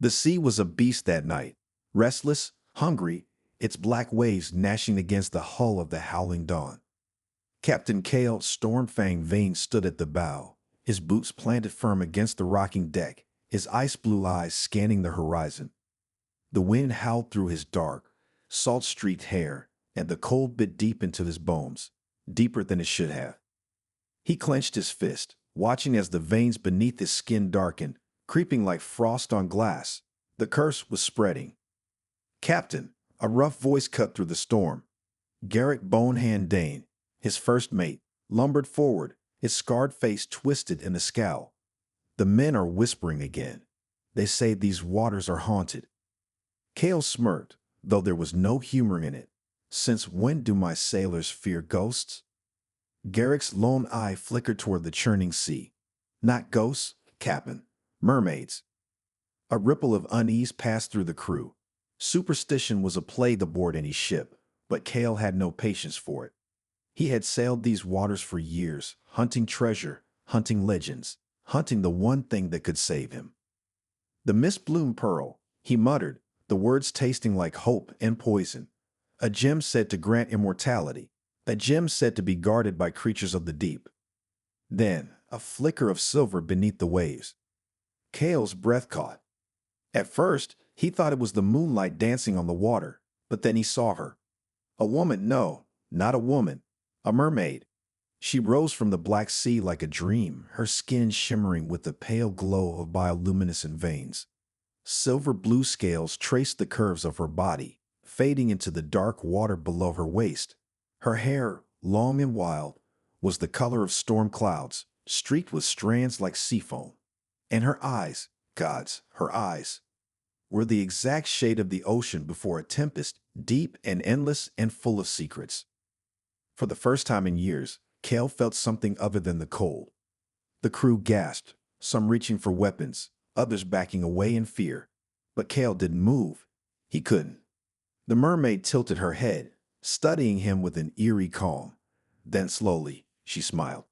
The sea was a beast that night, restless, hungry, its black waves gnashing against the hull of the howling dawn. Captain Kale Stormfang Vane stood at the bow, his boots planted firm against the rocking deck, his ice-blue eyes scanning the horizon. The wind howled through his dark, salt-streaked hair, and the cold bit deep into his bones, deeper than it should have. He clenched his fist, watching as the veins beneath his skin darkened, creeping like frost on glass. The curse was spreading. "Captain," a rough voice cut through the storm. Garrick Bonehand Dane, his first mate, lumbered forward, his scarred face twisted in a scowl. "The men are whispering again. They say these waters are haunted." Kale smirked, though there was no humor in it. "Since when do my sailors fear ghosts?" Garrick's lone eye flickered toward the churning sea. "Not ghosts, Captain. Mermaids." A ripple of unease passed through the crew. Superstition was a plague aboard any ship, but Kale had no patience for it. He had sailed these waters for years, hunting treasure, hunting legends, hunting the one thing that could save him. "The mist-bloom pearl," he muttered, the words tasting like hope and poison. "A gem said to grant immortality, a gem said to be guarded by creatures of the deep." Then, a flicker of silver beneath the waves. Kale's breath caught. At first, he thought it was the moonlight dancing on the water, but then he saw her. A woman, no, not a woman, a mermaid. She rose from the black sea like a dream, her skin shimmering with the pale glow of bioluminescent veins. Silver-blue scales traced the curves of her body, fading into the dark water below her waist. Her hair, long and wild, was the color of storm clouds, streaked with strands like sea foam. And her eyes, gods, her eyes, were the exact shade of the ocean before a tempest, deep and endless and full of secrets. For the first time in years, Kale felt something other than the cold. The crew gasped, some reaching for weapons, others backing away in fear. But Kale didn't move. He couldn't. The mermaid tilted her head, studying him with an eerie calm. Then slowly, she smiled.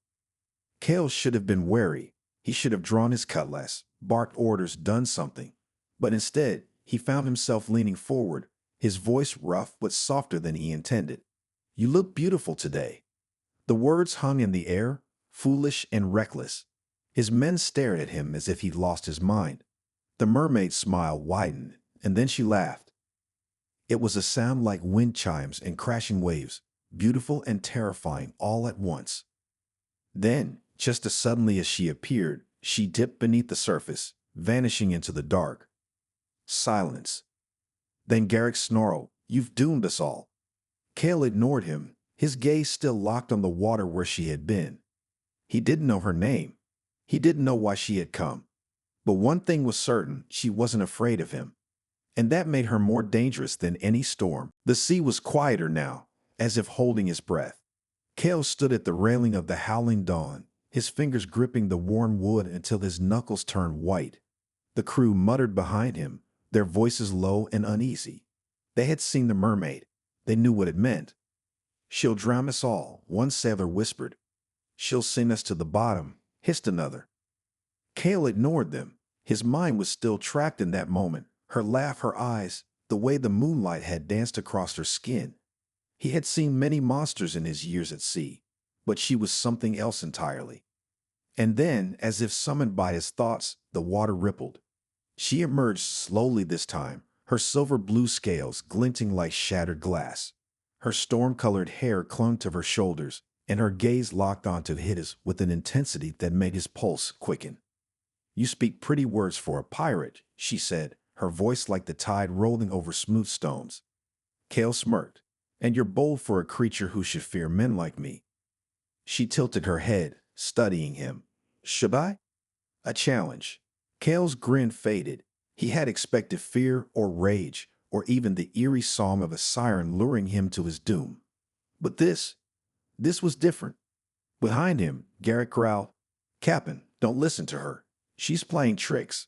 Kale should have been wary. He should have drawn his cutlass, barked orders, done something. But instead, he found himself leaning forward, his voice rough but softer than he intended. "You look beautiful today." The words hung in the air, foolish and reckless. His men stared at him as if he'd lost his mind. The mermaid's smile widened, and then she laughed. It was a sound like wind chimes and crashing waves, beautiful and terrifying all at once. Then, just as suddenly as she appeared, she dipped beneath the surface, vanishing into the dark. Silence. Then Garrick snarled, "You've doomed us all." Kale ignored him, his gaze still locked on the water where she had been. He didn't know her name. He didn't know why she had come. But one thing was certain, she wasn't afraid of him. And that made her more dangerous than any storm. The sea was quieter now, as if holding his breath. Kale stood at the railing of the howling dawn, his fingers gripping the worn wood until his knuckles turned white. The crew muttered behind him, their voices low and uneasy. They had seen the mermaid. They knew what it meant. "She'll drown us all," one sailor whispered. "She'll send us to the bottom," hissed another. Kale ignored them. His mind was still trapped in that moment. Her laugh, her eyes, the way the moonlight had danced across her skin. He had seen many monsters in his years at sea, but she was something else entirely. And then, as if summoned by his thoughts, the water rippled. She emerged slowly this time, her silver-blue scales glinting like shattered glass. Her storm-colored hair clung to her shoulders, and her gaze locked onto his with an intensity that made his pulse quicken. "You speak pretty words for a pirate," she said, her voice like the tide rolling over smooth stones. Kale smirked. "And you're bold for a creature who should fear men like me." She tilted her head, studying him. "Should I?" A challenge. Kale's grin faded. He had expected fear or rage, or even the eerie song of a siren luring him to his doom. But this was different. Behind him, Garrick growled, "Captain, don't listen to her. She's playing tricks."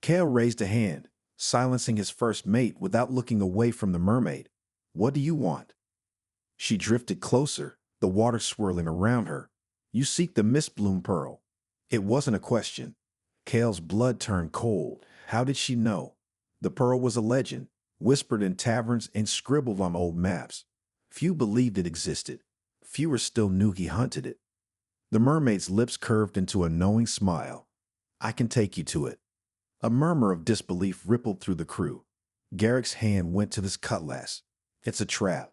Kale raised a hand, silencing his first mate without looking away from the mermaid. "What do you want?" She drifted closer, the water swirling around her. "You seek the mist-bloom pearl." It wasn't a question. Kale's blood turned cold. How did she know? The pearl was a legend, whispered in taverns and scribbled on old maps. Few believed it existed. Fewer still knew he hunted it. The mermaid's lips curved into a knowing smile. I can take you to it. A murmur of disbelief rippled through the crew. Garrick's hand went to his cutlass. It's a trap.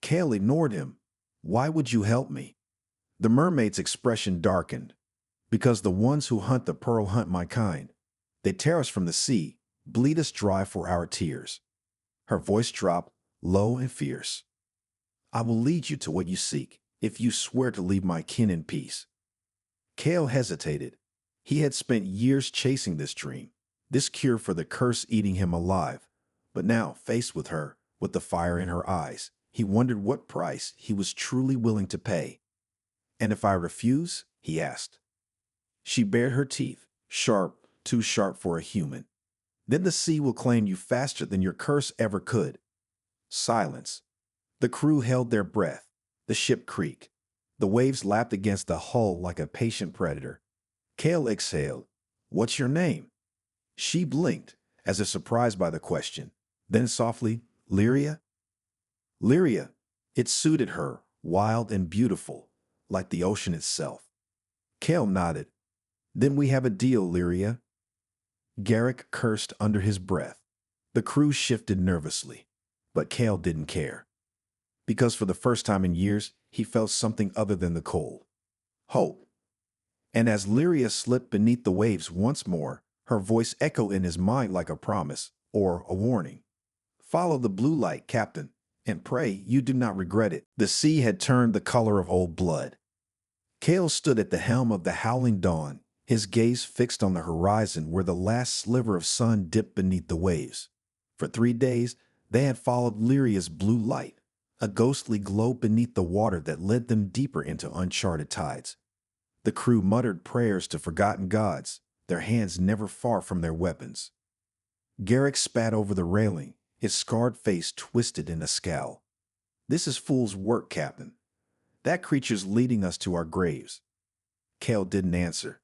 Cale ignored him. Why would you help me? The mermaid's expression darkened. Because the ones who hunt the pearl hunt my kind. They tear us from the sea, bleed us dry for our tears. Her voice dropped, low and fierce. I will lead you to what you seek, if you swear to leave my kin in peace. Cale hesitated. He had spent years chasing this dream, this cure for the curse eating him alive. But now, faced with her, with the fire in her eyes, he wondered what price he was truly willing to pay. And if I refuse? He asked. She bared her teeth, sharp, too sharp for a human. Then the sea will claim you faster than your curse ever could. Silence. The crew held their breath. The ship creaked. The waves lapped against the hull like a patient predator. Cale exhaled. What's your name? She blinked, as if surprised by the question. Then softly, Lyria? Lyria. It suited her, wild and beautiful, like the ocean itself. Cale nodded. Then we have a deal, Lyria. Garrick cursed under his breath. The crew shifted nervously, but Cale didn't care. Because for the first time in years, he felt something other than the cold. Hope. And as Lyria slipped beneath the waves once more, her voice echoed in his mind like a promise or a warning. Follow the blue light, Captain, and pray you do not regret it. The sea had turned the color of old blood. Cale stood at the helm of the howling dawn, his gaze fixed on the horizon where the last sliver of sun dipped beneath the waves. For 3 days, they had followed Lyria's blue light, a ghostly glow beneath the water that led them deeper into uncharted tides. The crew muttered prayers to forgotten gods, their hands never far from their weapons. Garrick spat over the railing, his scarred face twisted in a scowl. This is fool's work, Captain. That creature's leading us to our graves. Cale didn't answer.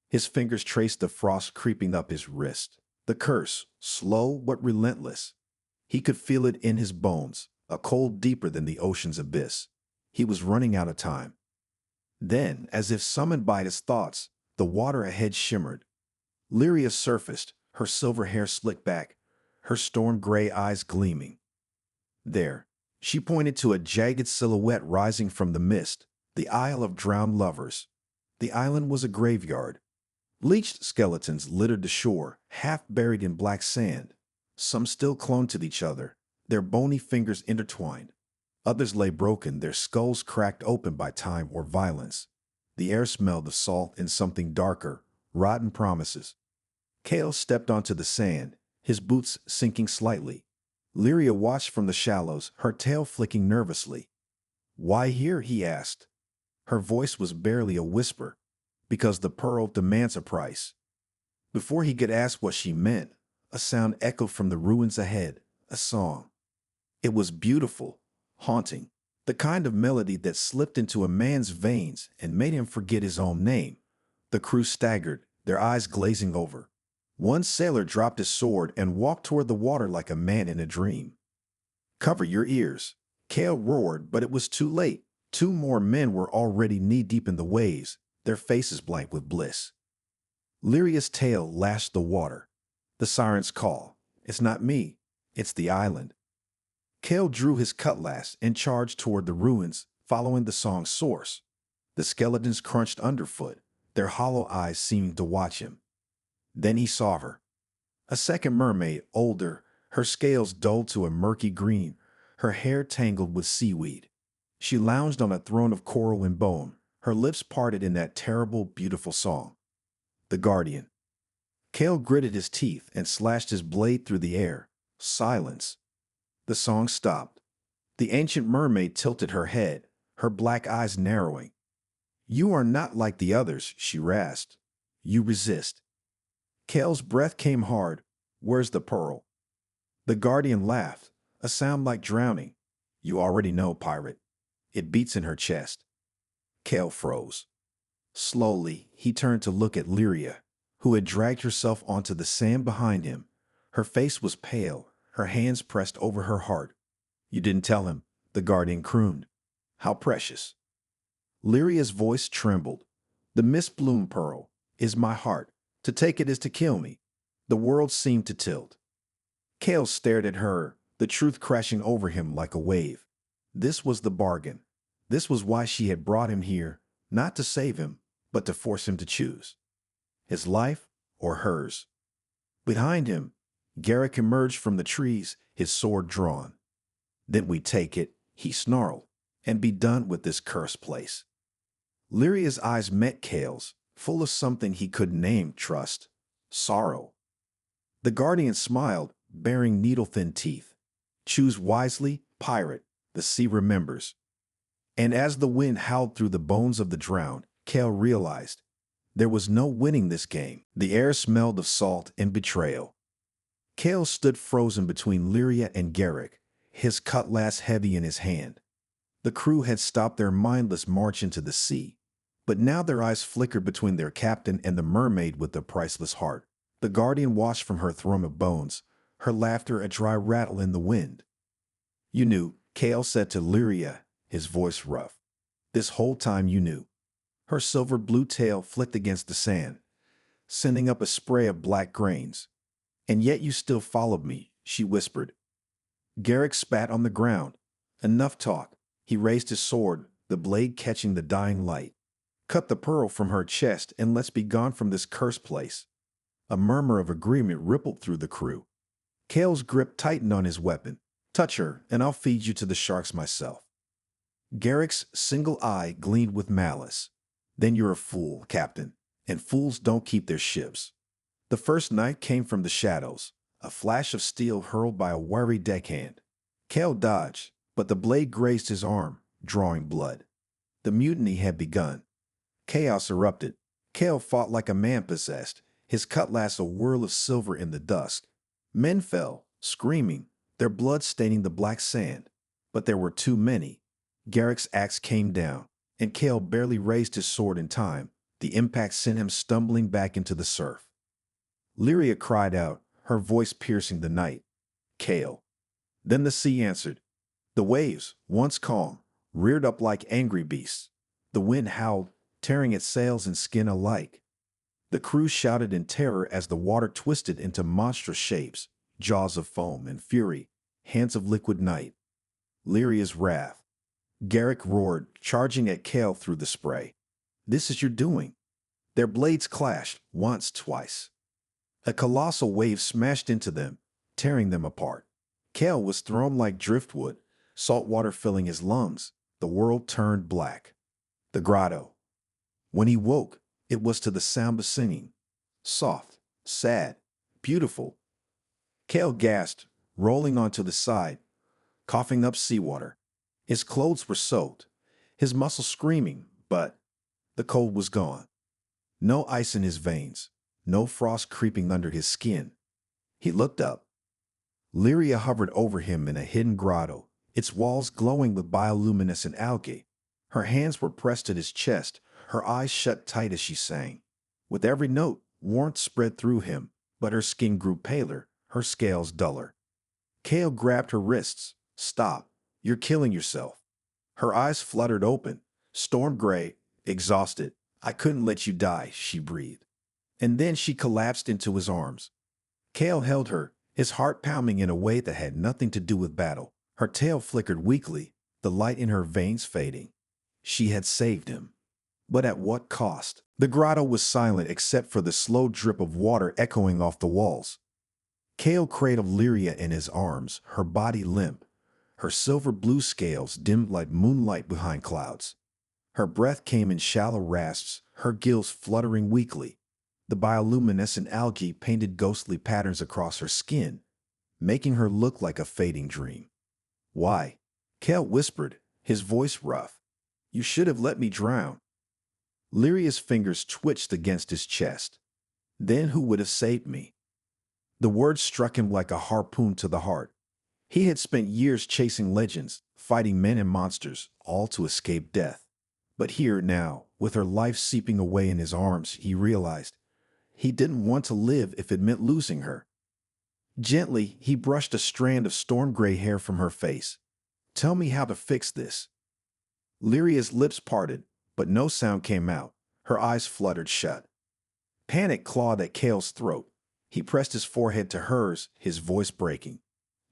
His fingers traced the frost creeping up his wrist. The curse, slow but relentless. He could feel it in his bones, a cold deeper than the ocean's abyss. He was running out of time. Then, as if summoned by his thoughts, the water ahead shimmered. Lyria surfaced, her silver hair slicked back, her storm-gray eyes gleaming. There, she pointed to a jagged silhouette rising from the mist, the Isle of Drowned Lovers. The island was a graveyard. Bleached skeletons littered the shore, half buried in black sand. Some still clung to each other, their bony fingers intertwined. Others lay broken, their skulls cracked open by time or violence. The air smelled of salt and something darker, rotten promises. Cale stepped onto the sand, his boots sinking slightly. Lyria watched from the shallows, her tail flicking nervously. Why here? He asked. Her voice was barely a whisper. Because the pearl demands a price. Before he could ask what she meant, a sound echoed from the ruins ahead, a song. It was beautiful, haunting, the kind of melody that slipped into a man's veins and made him forget his own name. The crew staggered, their eyes glazing over. One sailor dropped his sword and walked toward the water like a man in a dream. Cover your ears. Cale roared, but it was too late. 2 more men were already knee-deep in the waves, their faces blank with bliss. Lyria's tail lashed the water. The siren's call. It's not me. It's the island. Cale drew his cutlass and charged toward the ruins, following the song's source. The skeletons crunched underfoot, their hollow eyes seeming to watch him. Then he saw her. A second mermaid, older, her scales dulled to a murky green, her hair tangled with seaweed. She lounged on a throne of coral and bone, her lips parted in that terrible, beautiful song. The Guardian. Cale gritted his teeth and slashed his blade through the air. Silence. The song stopped. The ancient mermaid tilted her head, her black eyes narrowing. You are not like the others, she rasped. You resist. Cale's breath came hard. Where's the pearl? The Guardian laughed, a sound like drowning. You already know, pirate. It beats in her chest. Cale froze. Slowly, he turned to look at Lyria. who had dragged herself onto the sand behind him. Her face was pale, her hands pressed over her heart. "You didn't tell him," the guardian crooned. "How precious." Lyria's voice trembled. "The mist bloom pearl is my heart. To take it is to kill me." The world seemed to tilt. Kale stared at her, the truth crashing over him like a wave. This was the bargain. This was why she had brought him here, not to save him, but to force him to choose. His life or hers. Behind him, Garrick emerged from the trees, his sword drawn. "Then we take it," he snarled, "and be done with this cursed place." Lyria's eyes met Kale's, full of something he couldn't name: trust, sorrow. The guardian smiled, baring needle-thin teeth. "Choose wisely, pirate, the sea remembers." And as the wind howled through the bones of the drowned, Kale realized there was no winning this game. The air smelled of salt and betrayal. Kale stood frozen between Lyria and Garrick, his cutlass heavy in his hand. The crew had stopped their mindless march into the sea, but now their eyes flickered between their captain and the mermaid with the priceless heart. The guardian watched from her throne of bones, her laughter a dry rattle in the wind. "You knew," Kale said to Lyria, his voice rough. "This whole time you knew." Her silver blue tail flicked against the sand, sending up a spray of black grains. "And yet you still followed me," she whispered. Garrick spat on the ground. "Enough talk." He raised his sword, the blade catching the dying light. "Cut the pearl from her chest and let's be gone from this cursed place." A murmur of agreement rippled through the crew. Kale's grip tightened on his weapon. "Touch her, and I'll feed you to the sharks myself." Garrick's single eye gleamed with malice. "Then you're a fool, Captain, and fools don't keep their ships." The first knife came from the shadows, a flash of steel hurled by a wiry deckhand. Kale dodged, but the blade grazed his arm, drawing blood. The mutiny had begun. Chaos erupted. Kale fought like a man possessed, his cutlass a whirl of silver in the dusk. Men fell, screaming, their blood staining the black sand. But there were too many. Garrick's axe came down, and Kale barely raised his sword in time. The impact sent him stumbling back into the surf. Lyria cried out, her voice piercing the night. "Kale." Then the sea answered. The waves, once calm, reared up like angry beasts. The wind howled, tearing at sails and skin alike. The crew shouted in terror as the water twisted into monstrous shapes, jaws of foam and fury, hands of liquid night. Lyria's wrath. Garrick roared, charging at Kale through the spray. "This is your doing." Their blades clashed, once, twice. A colossal wave smashed into them, tearing them apart. Kale was thrown like driftwood, salt water filling his lungs. The world turned black. The grotto. When he woke, it was to the sound of singing. Soft, sad, beautiful. Kale gasped, rolling onto the side, coughing up seawater. His clothes were soaked, his muscles screaming, but the cold was gone. No ice in his veins, no frost creeping under his skin. He looked up. Lyria hovered over him in a hidden grotto, its walls glowing with bioluminescent algae. Her hands were pressed at his chest, her eyes shut tight as she sang. With every note, warmth spread through him, but her skin grew paler, her scales duller. Kale grabbed her wrists. "Stop. You're killing yourself." Her eyes fluttered open, storm gray, exhausted. "I couldn't let you die," she breathed. And then she collapsed into his arms. Kale held her, his heart pounding in a way that had nothing to do with battle. Her tail flickered weakly, the light in her veins fading. She had saved him. But at what cost? The grotto was silent except for the slow drip of water echoing off the walls. Kale cradled Lyria in his arms, her body limp, her silver blue scales dimmed like moonlight behind clouds. Her breath came in shallow rasps, her gills fluttering weakly. The bioluminescent algae painted ghostly patterns across her skin, making her look like a fading dream. "Why?" Kale whispered, his voice rough. "You should have let me drown." Lyria's fingers twitched against his chest. "Then who would have saved me?" The words struck him like a harpoon to the heart. He had spent years chasing legends, fighting men and monsters, all to escape death. But here now, with her life seeping away in his arms, he realized He didn't want to live if it meant losing her. Gently, he brushed a strand of storm gray hair from her face. Tell me how to fix this. Lyria's lips parted, but no sound came out. Her eyes fluttered shut. Panic clawed at Kale's throat. He pressed his forehead to hers, his voice breaking.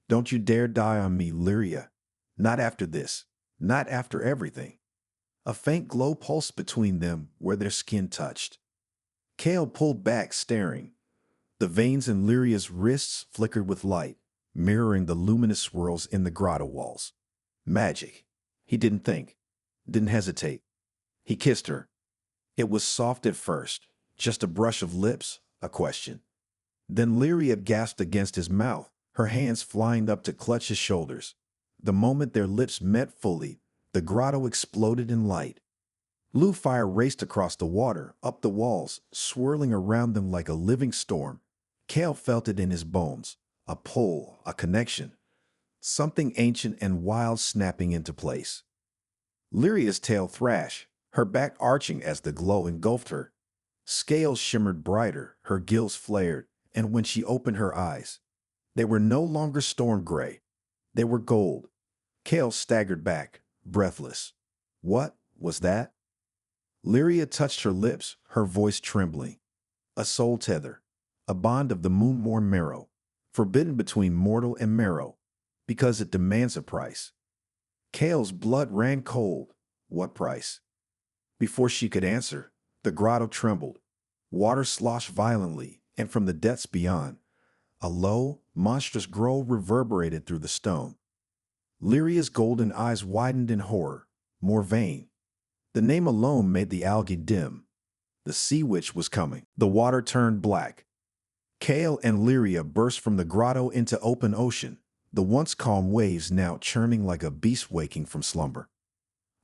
Don't you dare die on me, Lyria. Not after this. Not after everything. A faint glow pulsed between them where their skin touched. Kale pulled back, staring. The veins in Lyria's wrists flickered with light, mirroring the luminous swirls in the grotto walls. Magic. He didn't think. Didn't hesitate. He kissed her. It was soft at first, just a brush of lips, a question. Then Lyria gasped against his mouth, her hands flying up to clutch his shoulders. The moment their lips met fully, the grotto exploded in light. Blue fire raced across the water, up the walls, swirling around them like a living storm. Kale felt it in his bones, a pull, a connection, something ancient and wild snapping into place. Lyria's tail thrashed, her back arching as the glow engulfed her. Scales shimmered brighter, her gills flared, and when she opened her eyes, they were no longer storm gray. They were gold. Kale staggered back, breathless. What was that? Lyria touched her lips, her voice trembling. A soul tether, a bond of the moon-born marrow, forbidden between mortal and marrow, because it demands a price. Kale's blood ran cold. What price? Before she could answer, the grotto trembled. Water sloshed violently, and from the depths beyond, a low, monstrous growl reverberated through the stone. Lyria's golden eyes widened in horror, more vain. The name alone made the algae dim. The sea witch was coming. The water turned black. Kale and Lyria burst from the grotto into open ocean, the once calm waves now churning like a beast waking from slumber.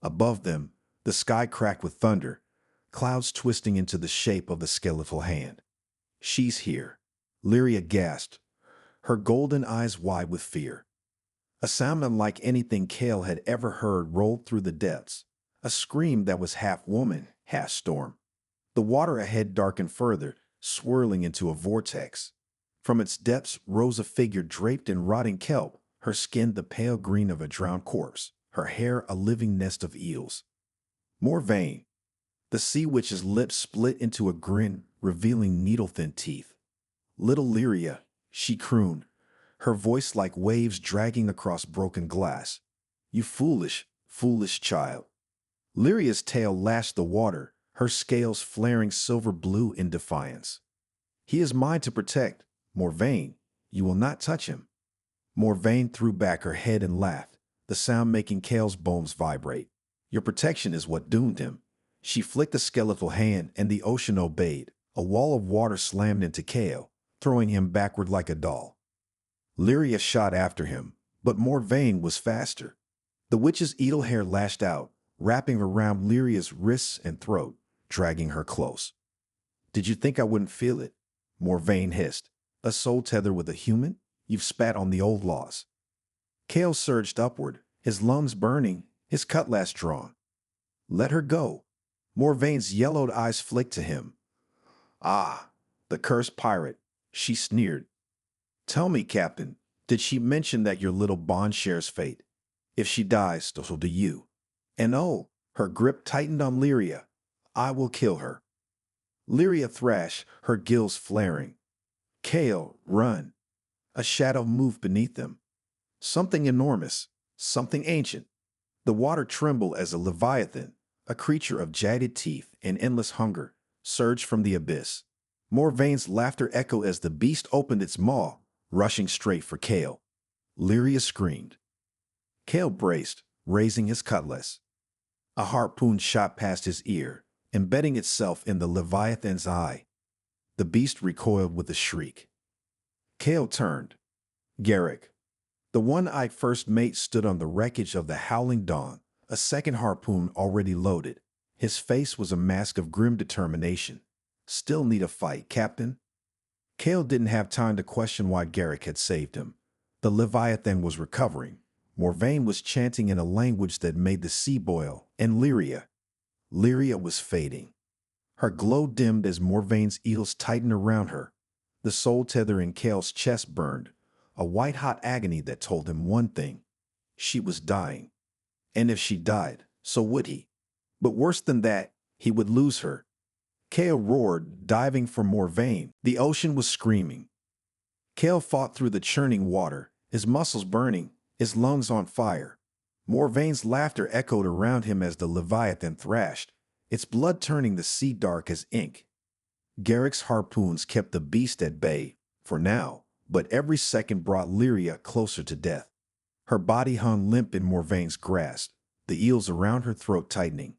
Above them, the sky cracked with thunder, clouds twisting into the shape of a skeletal hand. She's here. Lyria gasped, her golden eyes wide with fear. A sound unlike anything Kale had ever heard rolled through the depths, a scream that was half woman, half storm. The water ahead darkened further, swirling into a vortex. From its depths rose a figure draped in rotting kelp, her skin the pale green of a drowned corpse, her hair a living nest of eels. More vain. The sea witch's lips split into a grin, revealing needle-thin teeth. Little Lyria, she crooned, her voice like waves dragging across broken glass. You foolish, foolish child. Lyria's tail lashed the water, her scales flaring silver blue in defiance. He is mine to protect. Morvain, you will not touch him. Morvain threw back her head and laughed, the sound making Kale's bones vibrate. Your protection is what doomed him. She flicked a skeletal hand and the ocean obeyed. A wall of water slammed into Kale, throwing him backward like a doll. Lyria shot after him, but Morvain was faster. The witch's eagle hair lashed out, wrapping around Lyria's wrists and throat, dragging her close. Did you think I wouldn't feel it? Morvain hissed. A soul tether with a human? You've spat on the old laws. Kale surged upward, his lungs burning, his cutlass drawn. Let her go. Morvain's yellowed eyes flicked to him. Ah, the cursed pirate, she sneered. Tell me, Captain, did she mention that your little bond shares fate? If she dies, so do you. And oh, her grip tightened on Lyria. I will kill her. Lyria thrashed, her gills flaring. Kale, run. A shadow moved beneath them. Something enormous, something ancient. The water trembled as a leviathan, a creature of jagged teeth and endless hunger, surged from the abyss. Morvain's laughter echoed as the beast opened its maw, rushing straight for Kale. Lyria screamed. Kale braced, raising his cutlass. A harpoon shot past his ear, embedding itself in the leviathan's eye. The beast recoiled with a shriek. Kale turned. Garrick, the one-eyed first mate, stood on the wreckage of the Howling Dawn, a second harpoon already loaded. His face was a mask of grim determination. Still need a fight, Captain? Kale didn't have time to question why Garrick had saved him. The Leviathan was recovering. Morvain was chanting in a language that made the sea boil, and Lyria was fading. Her glow dimmed as Morvaine's eels tightened around her. The soul tether in Kale's chest burned, a white-hot agony that told him one thing. She was dying. And if she died, so would he. But worse than that, he would lose her. Kale roared, diving for Morvaine. The ocean was screaming. Kale fought through the churning water, his muscles burning, his lungs on fire. Morvaine's laughter echoed around him as the Leviathan thrashed, its blood turning the sea dark as ink. Garrick's harpoons kept the beast at bay, for now, but every second brought Lyria closer to death. Her body hung limp in Morvaine's grasp, the eels around her throat tightening.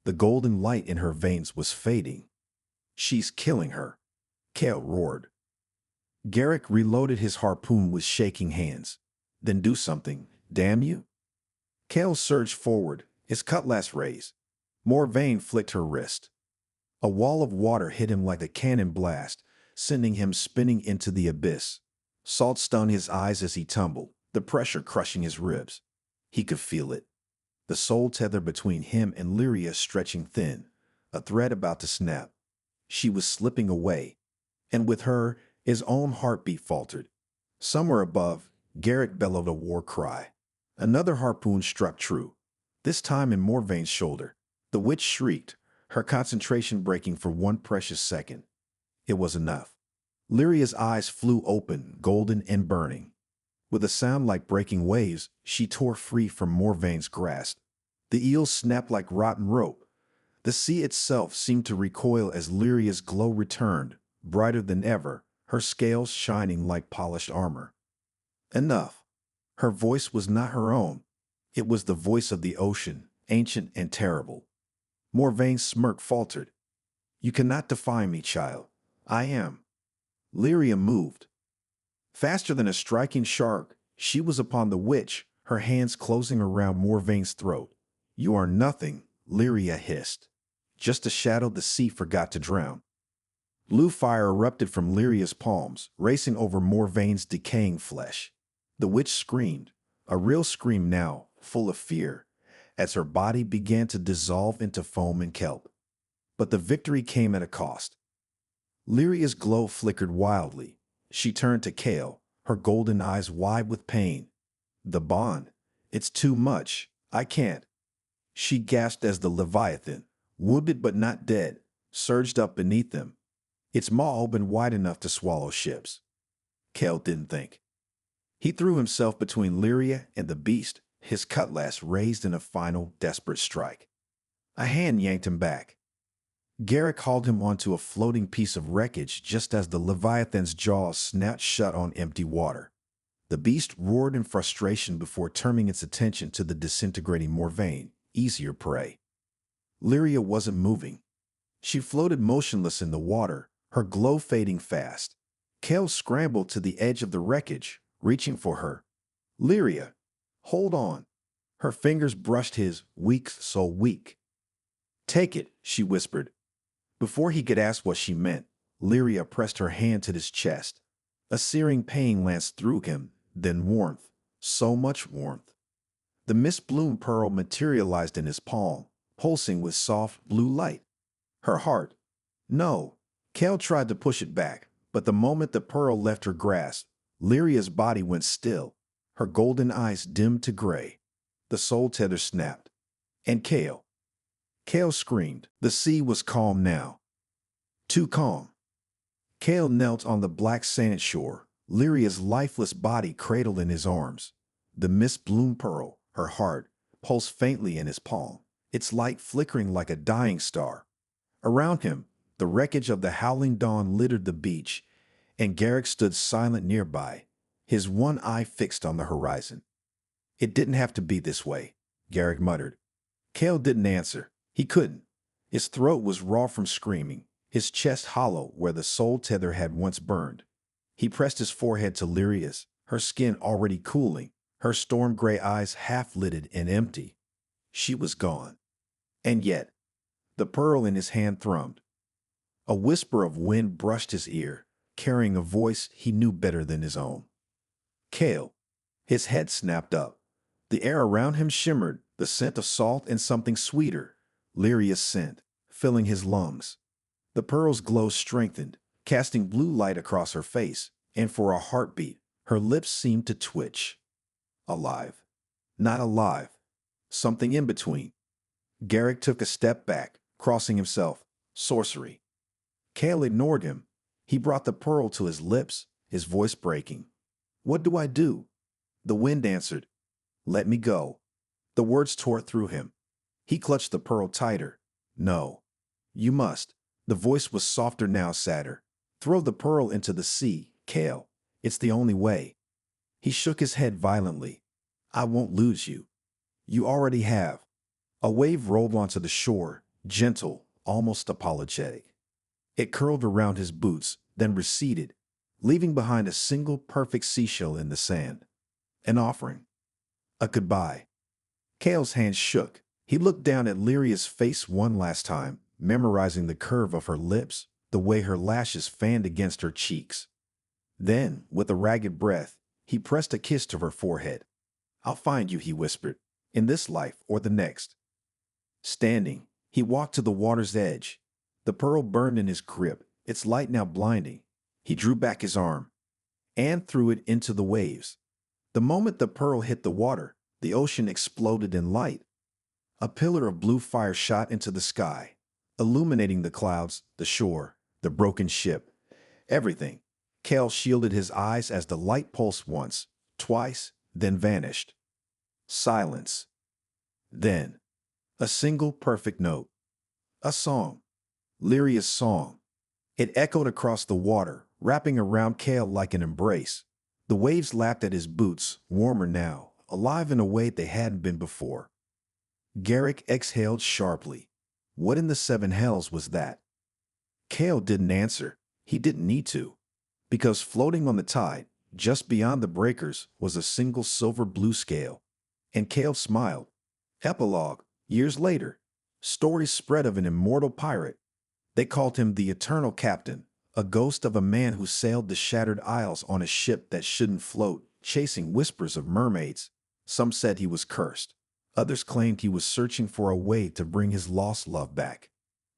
The golden light in her veins was fading. She's killing her, Kale roared. Garrick reloaded his harpoon with shaking hands. Then do something, damn you. Kale surged forward, his cutlass raised. Morvaine flicked her wrist. A wall of water hit him like a cannon blast, sending him spinning into the abyss. Salt stung his eyes as he tumbled, the pressure crushing his ribs. He could feel it. The soul tether between him and Lyria stretching thin, a thread about to snap. She was slipping away, and with her, his own heartbeat faltered. Somewhere above, Garrick bellowed a war cry. Another harpoon struck true, this time in Morvaine's shoulder. The witch shrieked, her concentration breaking for one precious second. It was enough. Lyria's eyes flew open, golden and burning. With a sound like breaking waves, she tore free from Morvaine's grasp. The eels snapped like rotten rope. The sea itself seemed to recoil as Lyria's glow returned, brighter than ever, her scales shining like polished armor. Enough. Her voice was not her own. It was the voice of the ocean, ancient and terrible. Morvaine's smirk faltered. You cannot defy me, child. I am. Lyria moved. Faster than a striking shark, she was upon the witch, her hands closing around Morvaine's throat. You are nothing, Lyria hissed. Just a shadow the sea forgot to drown. Blue fire erupted from Lyria's palms, racing over Morvaine's decaying flesh. The witch screamed, a real scream now, full of fear, as her body began to dissolve into foam and kelp. But the victory came at a cost. Lyria's glow flickered wildly. She turned to Kale, her golden eyes wide with pain. The bond. It's too much. I can't. She gasped as the Leviathan, wounded but not dead, surged up beneath them. Its maw opened wide enough to swallow ships. Kale didn't think. He threw himself between Lyria and the beast, his cutlass raised in a final, desperate strike. A hand yanked him back. Garrick hauled him onto a floating piece of wreckage just as the Leviathan's jaws snapped shut on empty water. The beast roared in frustration before turning its attention to the disintegrating Morvaine, easier prey. Lyria wasn't moving. She floated motionless in the water, her glow fading fast. Kale scrambled to the edge of the wreckage, reaching for her. Lyria, hold on. Her fingers brushed his, weak, so weak. Take it, she whispered. Before he could ask what she meant, Lyria pressed her hand to his chest. A searing pain lanced through him, then warmth, so much warmth. The mist-bloom pearl materialized in his palm, pulsing with soft blue light. Her heart. No. Kale tried to push it back, but the moment the pearl left her grasp, Lyria's body went still, her golden eyes dimmed to gray. The soul tether snapped. And Kale. Kale screamed. The sea was calm now. Too calm. Kale knelt on the black sand shore, Lyria's lifeless body cradled in his arms. The mist-bloom pearl, her heart, pulsed faintly in his palm, its light flickering like a dying star. Around him, the wreckage of the howling dawn littered the beach, and Garrick stood silent nearby, his one eye fixed on the horizon. It didn't have to be this way, Garrick muttered. Kale didn't answer. He couldn't. His throat was raw from screaming, his chest hollow where the soul tether had once burned. He pressed his forehead to Lyria's, her skin already cooling, her storm-gray eyes half-lidded and empty. She was gone. And yet, the pearl in his hand thrummed. A whisper of wind brushed his ear, carrying a voice he knew better than his own. Kale. His head snapped up. The air around him shimmered, the scent of salt and something sweeter, Lyria's scent, filling his lungs. The pearl's glow strengthened, casting blue light across her face, and for a heartbeat, her lips seemed to twitch. Alive. Not alive. Something in between. Garrick took a step back, crossing himself. Sorcery. Kale ignored him. He brought the pearl to his lips, his voice breaking. What do I do? The wind answered. Let me go. The words tore through him. He clutched the pearl tighter. No. You must. The voice was softer now, sadder. Throw the pearl into the sea, Kale. It's the only way. He shook his head violently. I won't lose you. You already have. A wave rolled onto the shore, gentle, almost apologetic. It curled around his boots, then receded, leaving behind a single perfect seashell in the sand. An offering. A goodbye. Kale's hand shook. He looked down at Lyria's face one last time, memorizing the curve of her lips, the way her lashes fanned against her cheeks. Then, with a ragged breath, he pressed a kiss to her forehead. I'll find you, he whispered, in this life or the next. Standing, he walked to the water's edge. The pearl burned in his grip, its light now blinding. He drew back his arm and threw it into the waves. The moment the pearl hit the water, the ocean exploded in light. A pillar of blue fire shot into the sky, illuminating the clouds, the shore, the broken ship, everything. Kale shielded his eyes as the light pulsed once, twice, then vanished. Silence. Then, a single perfect note. A song. Lyria's song. It echoed across the water, wrapping around Kale like an embrace. The waves lapped at his boots, warmer now, alive in a way they hadn't been before. Garrick exhaled sharply. What in the seven hells was that? Kale didn't answer. He didn't need to. Because floating on the tide, just beyond the breakers, was a single silver blue scale. And Kale smiled. Epilogue. Years later, stories spread of an immortal pirate. They called him the Eternal Captain, a ghost of a man who sailed the shattered isles on a ship that shouldn't float, chasing whispers of mermaids. Some said he was cursed. Others claimed he was searching for a way to bring his lost love back.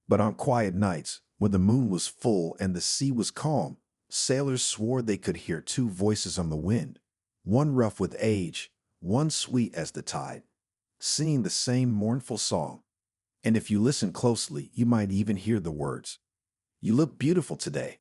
But on quiet nights, when the moon was full and the sea was calm, sailors swore they could hear two voices on the wind, one rough with age, one sweet as the tide, singing the same mournful song. And if you listen closely, you might even hear the words, "You look beautiful today."